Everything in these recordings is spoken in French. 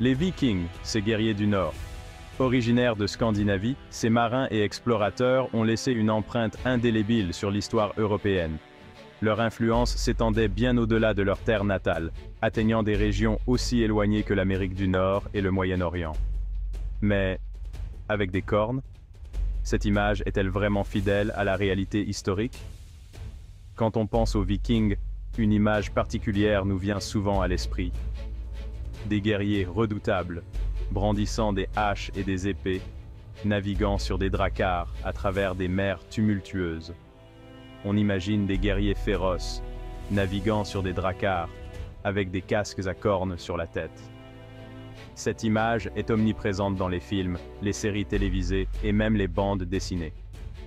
Les Vikings, ces guerriers du Nord. Originaires de Scandinavie, ces marins et explorateurs ont laissé une empreinte indélébile sur l'histoire européenne. Leur influence s'étendait bien au-delà de leur terre natale, atteignant des régions aussi éloignées que l'Amérique du Nord et le Moyen-Orient. Mais, avec des cornes, cette image est-elle vraiment fidèle à la réalité historique? Quand on pense aux Vikings, une image particulière nous vient souvent à l'esprit. Des guerriers redoutables, brandissant des haches et des épées, naviguant sur des dracars à travers des mers tumultueuses. On imagine des guerriers féroces, naviguant sur des dracars, avec des casques à cornes sur la tête. Cette image est omniprésente dans les films, les séries télévisées et même les bandes dessinées.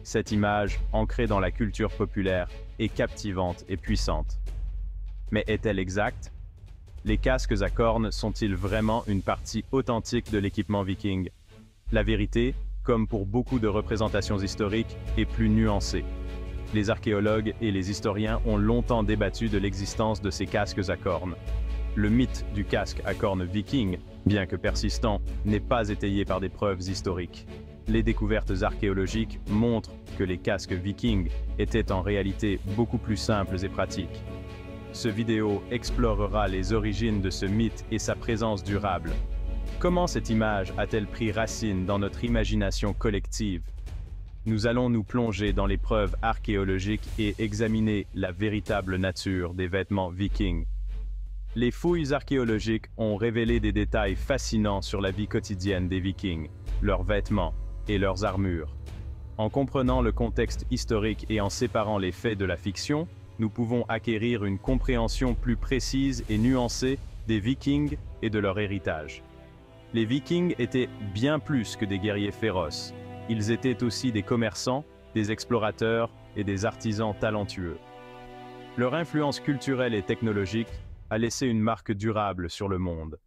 Cette image, ancrée dans la culture populaire, est captivante et puissante. Mais est-elle exacte? Les casques à cornes sont-ils vraiment une partie authentique de l'équipement viking? La vérité, comme pour beaucoup de représentations historiques, est plus nuancée. Les archéologues et les historiens ont longtemps débattu de l'existence de ces casques à cornes. Le mythe du casque à cornes viking, bien que persistant, n'est pas étayé par des preuves historiques. Les découvertes archéologiques montrent que les casques vikings étaient en réalité beaucoup plus simples et pratiques. Ce vidéo explorera les origines de ce mythe et sa présence durable. Comment cette image a-t-elle pris racine dans notre imagination collective? Nous allons nous plonger dans les preuves archéologiques et examiner la véritable nature des vêtements vikings. Les fouilles archéologiques ont révélé des détails fascinants sur la vie quotidienne des Vikings, leurs vêtements et leurs armures. En comprenant le contexte historique et en séparant les faits de la fiction, nous pouvons acquérir une compréhension plus précise et nuancée des Vikings et de leur héritage. Les Vikings étaient bien plus que des guerriers féroces. Ils étaient aussi des commerçants, des explorateurs et des artisans talentueux. Leur influence culturelle et technologique a laissé une marque durable sur le monde.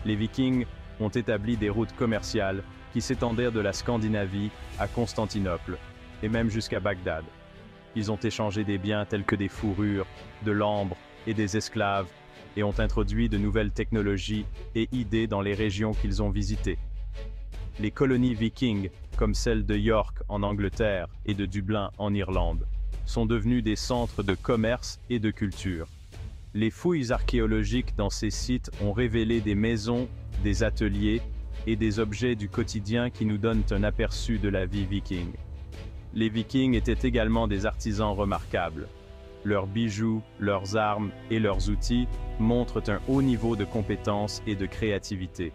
Les Vikings ont établi des routes commerciales qui s'étendaient de la Scandinavie à Constantinople, et même jusqu'à Bagdad. Ils ont échangé des biens tels que des fourrures, de l'ambre et des esclaves, et ont introduit de nouvelles technologies et idées dans les régions qu'ils ont visitées. Les colonies vikings, comme celles de York en Angleterre et de Dublin en Irlande, sont devenues des centres de commerce et de culture. Les fouilles archéologiques dans ces sites ont révélé des maisons, des ateliers et des objets du quotidien qui nous donnent un aperçu de la vie viking. Les Vikings étaient également des artisans remarquables. Leurs bijoux, leurs armes et leurs outils montrent un haut niveau de compétence et de créativité.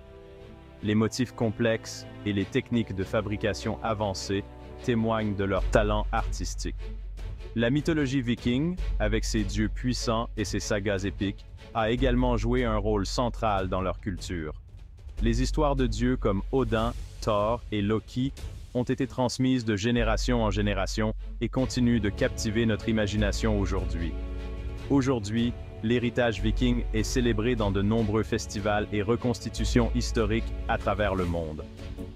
Les motifs complexes et les techniques de fabrication avancées témoignent de leur talent artistique. La mythologie viking, avec ses dieux puissants et ses sagas épiques, a également joué un rôle central dans leur culture. Les histoires de dieux comme Odin, Thor et Loki ont été transmises de génération en génération et continuent de captiver notre imagination aujourd'hui. Aujourd'hui, l'héritage viking est célébré dans de nombreux festivals et reconstitutions historiques à travers le monde.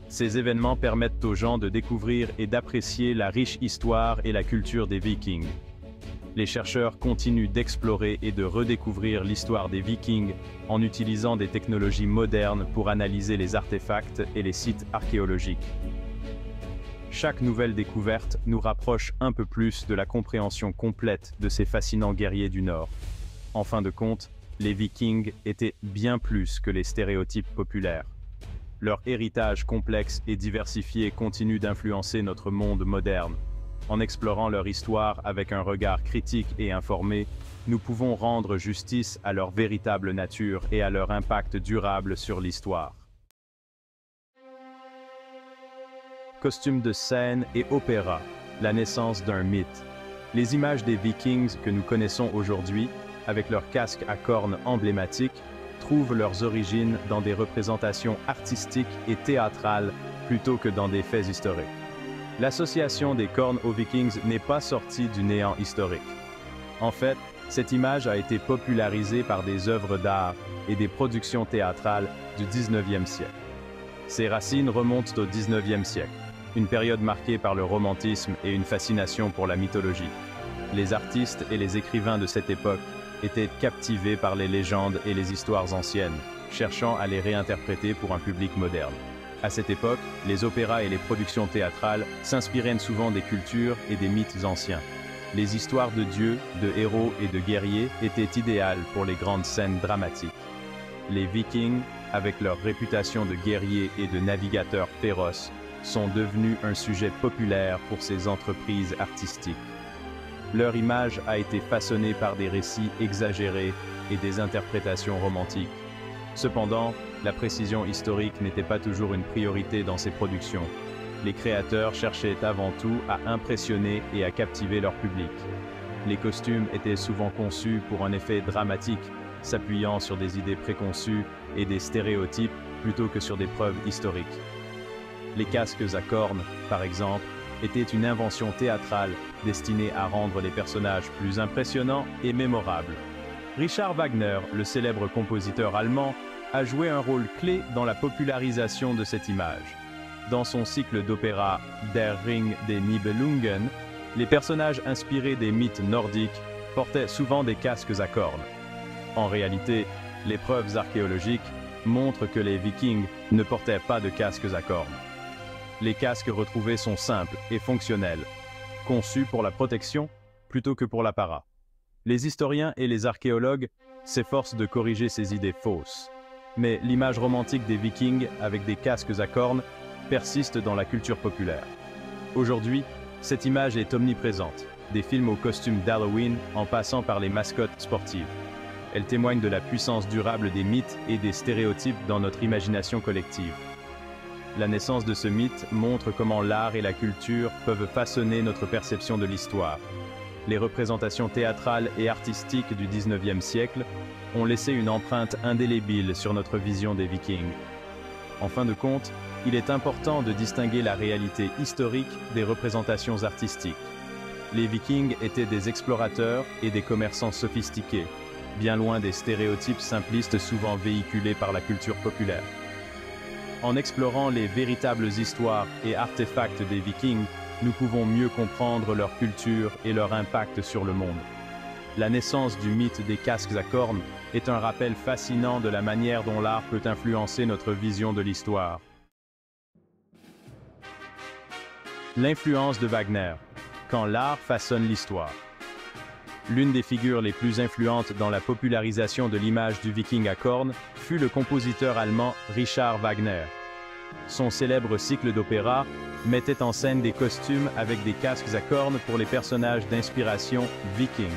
Ces événements permettent aux gens de découvrir et d'apprécier la riche histoire et la culture des Vikings. Les chercheurs continuent d'explorer et de redécouvrir l'histoire des Vikings en utilisant des technologies modernes pour analyser les artefacts et les sites archéologiques. Chaque nouvelle découverte nous rapproche un peu plus de la compréhension complète de ces fascinants guerriers du Nord. En fin de compte, les Vikings étaient bien plus que les stéréotypes populaires. Leur héritage complexe et diversifié continue d'influencer notre monde moderne. En explorant leur histoire avec un regard critique et informé, nous pouvons rendre justice à leur véritable nature et à leur impact durable sur l'histoire. Costumes de scène et opéra, la naissance d'un mythe. Les images des Vikings que nous connaissons aujourd'hui, avec leurs casques à cornes emblématiques, trouvent leurs origines dans des représentations artistiques et théâtrales plutôt que dans des faits historiques. L'association des cornes aux Vikings n'est pas sortie du néant historique. En fait, cette image a été popularisée par des œuvres d'art et des productions théâtrales du 19e siècle. Ses racines remontent au 19e siècle, une période marquée par le romantisme et une fascination pour la mythologie. Les artistes et les écrivains de cette époque étaient captivés par les légendes et les histoires anciennes, cherchant à les réinterpréter pour un public moderne. À cette époque, les opéras et les productions théâtrales s'inspiraient souvent des cultures et des mythes anciens. Les histoires de dieux, de héros et de guerriers étaient idéales pour les grandes scènes dramatiques. Les Vikings, avec leur réputation de guerriers et de navigateurs féroces, sont devenus un sujet populaire pour ces entreprises artistiques. Leur image a été façonnée par des récits exagérés et des interprétations romantiques. Cependant, la précision historique n'était pas toujours une priorité dans ces productions. Les créateurs cherchaient avant tout à impressionner et à captiver leur public. Les costumes étaient souvent conçus pour un effet dramatique, s'appuyant sur des idées préconçues et des stéréotypes plutôt que sur des preuves historiques. Les casques à cornes, par exemple, étaient une invention théâtrale destinée à rendre les personnages plus impressionnants et mémorables. Richard Wagner, le célèbre compositeur allemand, a joué un rôle clé dans la popularisation de cette image. Dans son cycle d'opéra Der Ring des Nibelungen, les personnages inspirés des mythes nordiques portaient souvent des casques à cornes. En réalité, les preuves archéologiques montrent que les Vikings ne portaient pas de casques à cornes. Les casques retrouvés sont simples et fonctionnels, conçus pour la protection plutôt que pour l'apparat. Les historiens et les archéologues s'efforcent de corriger ces idées fausses. Mais l'image romantique des Vikings avec des casques à cornes persiste dans la culture populaire. Aujourd'hui, cette image est omniprésente, des films aux costumes d'Halloween en passant par les mascottes sportives. Elle témoigne de la puissance durable des mythes et des stéréotypes dans notre imagination collective. La naissance de ce mythe montre comment l'art et la culture peuvent façonner notre perception de l'histoire. Les représentations théâtrales et artistiques du XIXe siècle ont laissé une empreinte indélébile sur notre vision des Vikings. En fin de compte, il est important de distinguer la réalité historique des représentations artistiques. Les Vikings étaient des explorateurs et des commerçants sophistiqués, bien loin des stéréotypes simplistes souvent véhiculés par la culture populaire. En explorant les véritables histoires et artefacts des Vikings, nous pouvons mieux comprendre leur culture et leur impact sur le monde. La naissance du mythe des casques à cornes est un rappel fascinant de la manière dont l'art peut influencer notre vision de l'histoire. L'influence de Wagner, quand l'art façonne l'histoire. L'une des figures les plus influentes dans la popularisation de l'image du Viking à cornes fut le compositeur allemand Richard Wagner. Son célèbre cycle d'opéra mettait en scène des costumes avec des casques à cornes pour les personnages d'inspiration viking.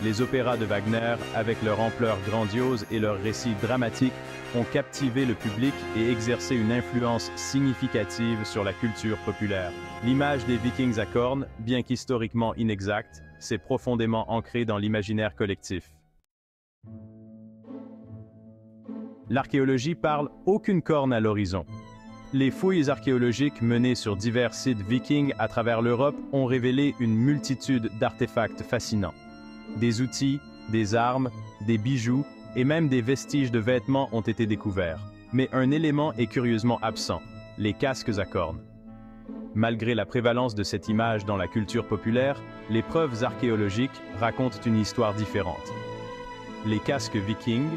Les opéras de Wagner, avec leur ampleur grandiose et leurs récits dramatiques, ont captivé le public et exercé une influence significative sur la culture populaire. L'image des Vikings à cornes, bien qu'historiquement inexacte, s'est profondément ancrée dans l'imaginaire collectif. L'archéologie parle aucune corne à l'horizon. Les fouilles archéologiques menées sur divers sites vikings à travers l'Europe ont révélé une multitude d'artefacts fascinants. Des outils, des armes, des bijoux et même des vestiges de vêtements ont été découverts. Mais un élément est curieusement absent, les casques à cornes. Malgré la prévalence de cette image dans la culture populaire, les preuves archéologiques racontent une histoire différente. Les casques vikings,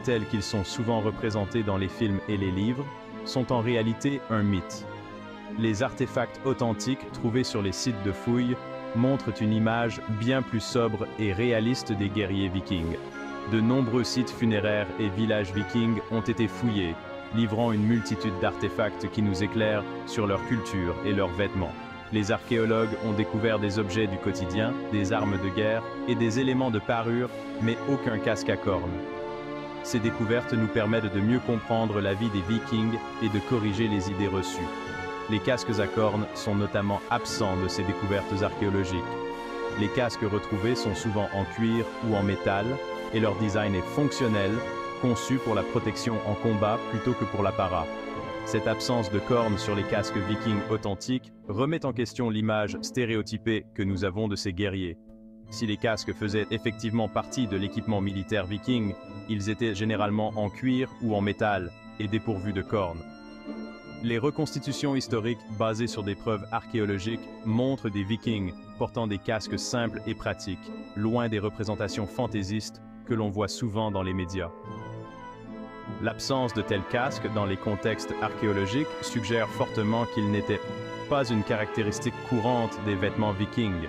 tels qu'ils sont souvent représentés dans les films et les livres, sont en réalité un mythe. Les artefacts authentiques trouvés sur les sites de fouilles montrent une image bien plus sobre et réaliste des guerriers vikings. De nombreux sites funéraires et villages vikings ont été fouillés, livrant une multitude d'artefacts qui nous éclairent sur leur culture et leurs vêtements. Les archéologues ont découvert des objets du quotidien, des armes de guerre et des éléments de parure, mais aucun casque à cornes. Ces découvertes nous permettent de mieux comprendre la vie des Vikings et de corriger les idées reçues. Les casques à cornes sont notamment absents de ces découvertes archéologiques. Les casques retrouvés sont souvent en cuir ou en métal, et leur design est fonctionnel, conçu pour la protection en combat plutôt que pour l'apparat. Cette absence de cornes sur les casques vikings authentiques remet en question l'image stéréotypée que nous avons de ces guerriers. Si les casques faisaient effectivement partie de l'équipement militaire viking, ils étaient généralement en cuir ou en métal et dépourvus de cornes. Les reconstitutions historiques basées sur des preuves archéologiques montrent des Vikings portant des casques simples et pratiques, loin des représentations fantaisistes que l'on voit souvent dans les médias. L'absence de tels casques dans les contextes archéologiques suggère fortement qu'ils n'étaient pas une caractéristique courante des vêtements vikings.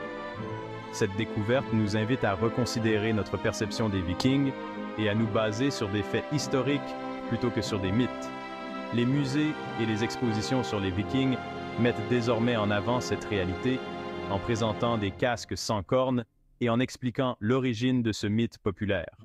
Cette découverte nous invite à reconsidérer notre perception des Vikings et à nous baser sur des faits historiques plutôt que sur des mythes. Les musées et les expositions sur les Vikings mettent désormais en avant cette réalité en présentant des casques sans cornes et en expliquant l'origine de ce mythe populaire.